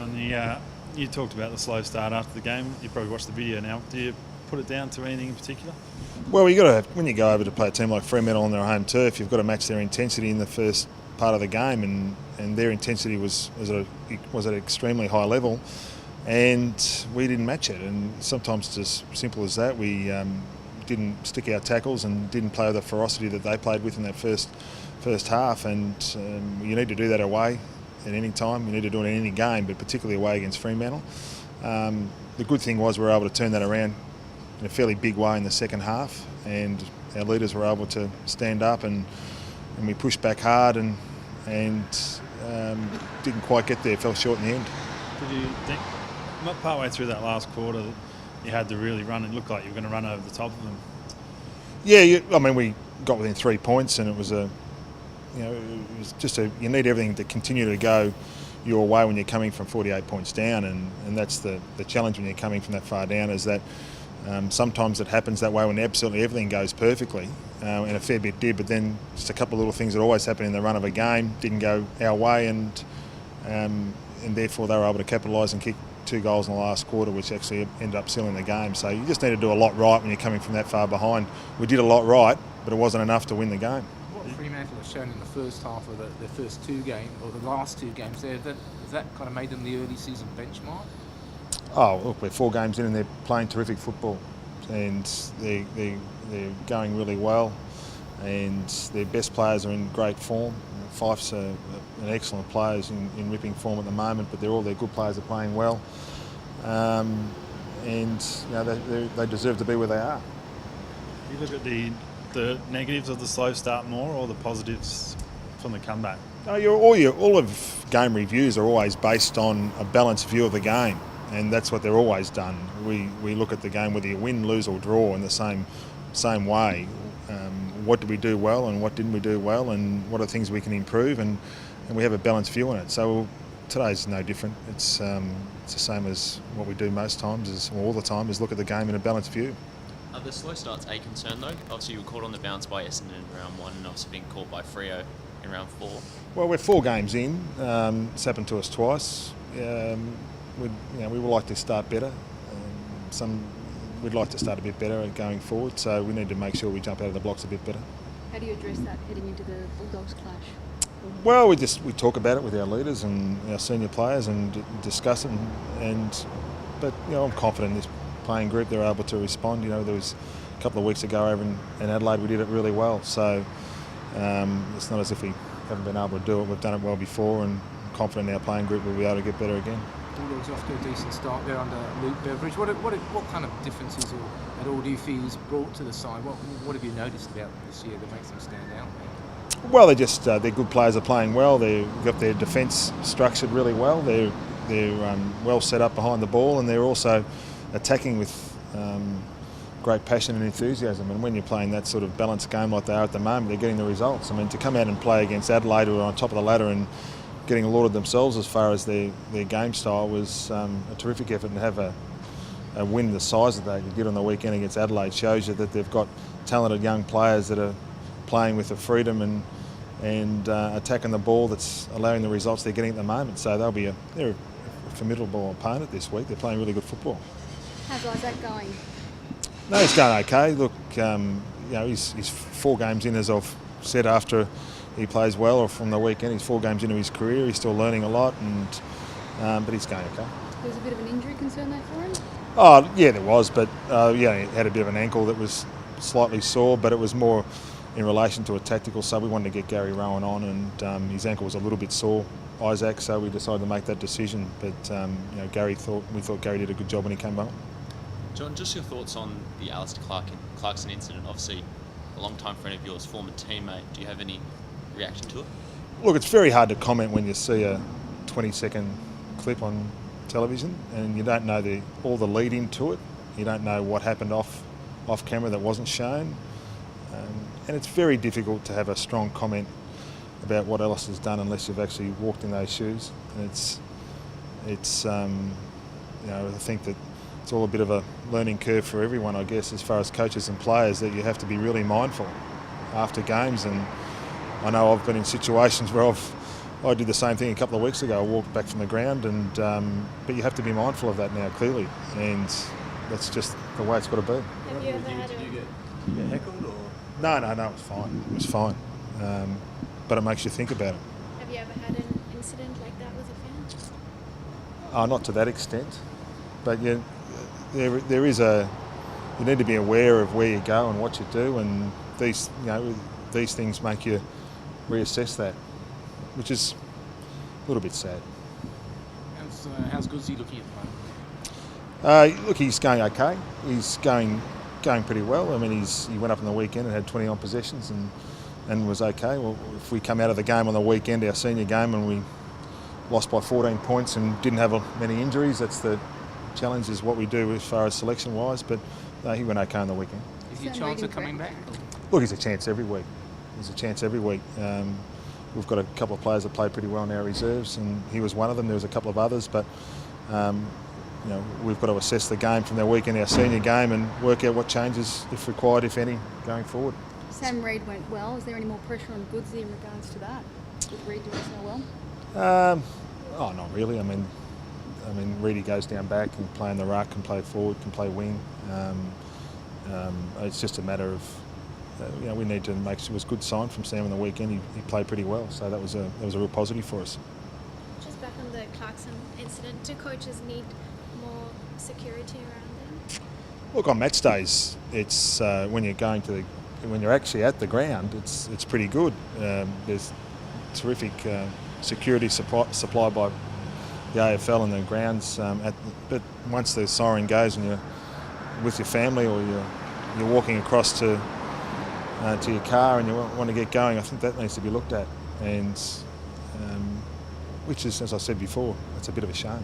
John, you talked about the slow start after the game. You probably watched the video now. Do you put it down to anything in particular? Well, you got to have, when you go over to play a team like Fremantle on their home turf, you've got to match their intensity in the first part of the game, and their intensity was at an extremely high level, and we didn't match it. And sometimes it's as simple as that. We didn't stick our tackles and didn't play with the ferocity that they played with in that first half. And you need to do that away at any time. You need to do it in any game, but particularly away against Fremantle. The good thing was we were able to turn that around in a fairly big way in the second half, and our leaders were able to stand up and we pushed back hard and didn't quite get there, fell short in the end. Did you think, not partway through that last quarter, that you had to really run? It looked like you were going to run over the top of them. Yeah, I mean, we got within 3 points, and it was you need everything to continue to go your way when you're coming from 48 points down, and that's the challenge when you're coming from that far down, is that sometimes it happens that way when absolutely everything goes perfectly, and a fair bit did, but then just a couple of little things that always happen in the run of a game didn't go our way, and therefore they were able to capitalise and kick 2 goals in the last quarter, which actually ended up sealing the game. So you just need to do a lot right when you're coming from that far behind. We did a lot right, but it wasn't enough to win the game. What Fremantle has shown in the first half of the first 2 games, or the last 2 games there, has that kind of made them the early season benchmark? Oh, look, we're 4 games in and they're playing terrific football, and they're going really well, and their best players are in great form. Fife's an excellent player, in ripping form at the moment, but all their good players are playing well, and they deserve to be where they are. You look at the negatives of the slow start more, or the positives from the comeback? All of game reviews are always based on a balanced view of the game, and that's what they're always done. We look at the game whether you win, lose or draw in the same way. What did we do well and what didn't we do well, and what are things we can improve, and we have a balanced view on it. So today's no different. It's the same as what we do most times, all the time, is look at the game in a balanced view. Are the slow starts a concern though? Obviously you were caught on the bounce by Essendon in round 1 and obviously being caught by Freo in round 4. Well, we're 4 games in. It's happened to us twice. We would like to start better. We'd like to start a bit better going forward, so we need to make sure we jump out of the blocks a bit better. How do you address that heading into the Bulldogs clash? Well, we talk about it with our leaders and our senior players and discuss it, but I'm confident in this playing group they're able to respond. There was a couple of weeks ago over in Adelaide we did it really well, so it's not as if we haven't been able to do it. We've done it well before, and I'm confident our playing group will be able to get better again. Bulldogs off to a decent start there under Luke Beveridge. What kind of differences at all do you feel he's brought to the side? What have you noticed about them this year that makes them stand out? Well, they're good players, are playing well. They've got their defence structured really well. They're well set up behind the ball, and they're also attacking with great passion and enthusiasm. And when you're playing that sort of balanced game like they are at the moment, they're getting the results. I mean, to come out and play against Adelaide, who are on top of the ladder and getting lauded themselves as far as their game style, was a terrific effort, and have a win the size of that you did on the weekend against Adelaide shows you that they've got talented young players that are playing with the freedom and attacking the ball that's allowing the results they're getting at the moment. So they're a formidable opponent this week. They're playing really good football. How's Isaac going? No, he's going okay. Look, he's 4 games in, as I've said, after he plays well, or from the weekend. He's 4 games into his career. He's still learning a lot, but he's going okay. There was a bit of an injury concern there for him? Oh, yeah, there was, but he had a bit of an ankle that was slightly sore, but it was more in relation to a tactical sub. We wanted to get Gary Rowan on, and his ankle was a little bit sore, Isaac, so we decided to make that decision. But we thought Gary did a good job when he came back. John, just your thoughts on the Alistair Clarkson incident. Obviously a long-time friend of yours, former teammate. Do you have any reaction to it? Look, it's very hard to comment when you see a 20-second clip on television and you don't know all the lead into it. You don't know what happened off camera that wasn't shown, and it's very difficult to have a strong comment about what Alistair's done unless you've actually walked in those shoes. And I think that it's all a bit of a learning curve for everyone, I guess, as far as coaches and players, that you have to be really mindful after games. And I know I've been in situations where I've I did the same thing a couple of weeks ago. I walked back from the ground, and but you have to be mindful of that now, clearly, and that's just the way it's got to be. Have you ever had Did you a... get heckled or? No, it was fine. It was fine, but it makes you think about it. Have you ever had an incident like that with a fan? Not to that extent, but there is a. You need to be aware of where you go and what you do, and these things make you reassess that, which is a little bit sad. How's Goodsey looking at the moment? Look, he's going okay. He's going pretty well. I mean, he went up on the weekend and had 20 on possessions and was okay. Well, if we come out of the game on the weekend, our senior game, and we lost by 14 points and didn't have many injuries, that's the challenge, is what we do as far as selection-wise. But he went okay on the weekend. Is he a Sam chance reading of coming back? Look, he's a chance every week. There's a chance every week. We've got a couple of players that play pretty well in our reserves, and he was one of them. There was a couple of others, but we've got to assess the game from their weekend, our senior game, and work out what changes, if required, if any, going forward. Sam Reid went well. Is there any more pressure on Goodsey in regards to that? With Reid doing so well? Not really. I mean, Reedy goes down back and play in the ruck, can play forward, can play wing. It's just a matter of, we need to make sure. It was a good sign from Sam on the weekend. He played pretty well, so that was a real positive for us. Just back on the Clarkson incident, do coaches need more security around them? Look, on match days, it's when you're actually at the ground, it's pretty good. There's terrific security supplied by the AFL and the grounds. But once the siren goes and you're with your family, or you're walking across to your car and you want to get going, I think that needs to be looked at, and which is, as I said before, it's a bit of a shame.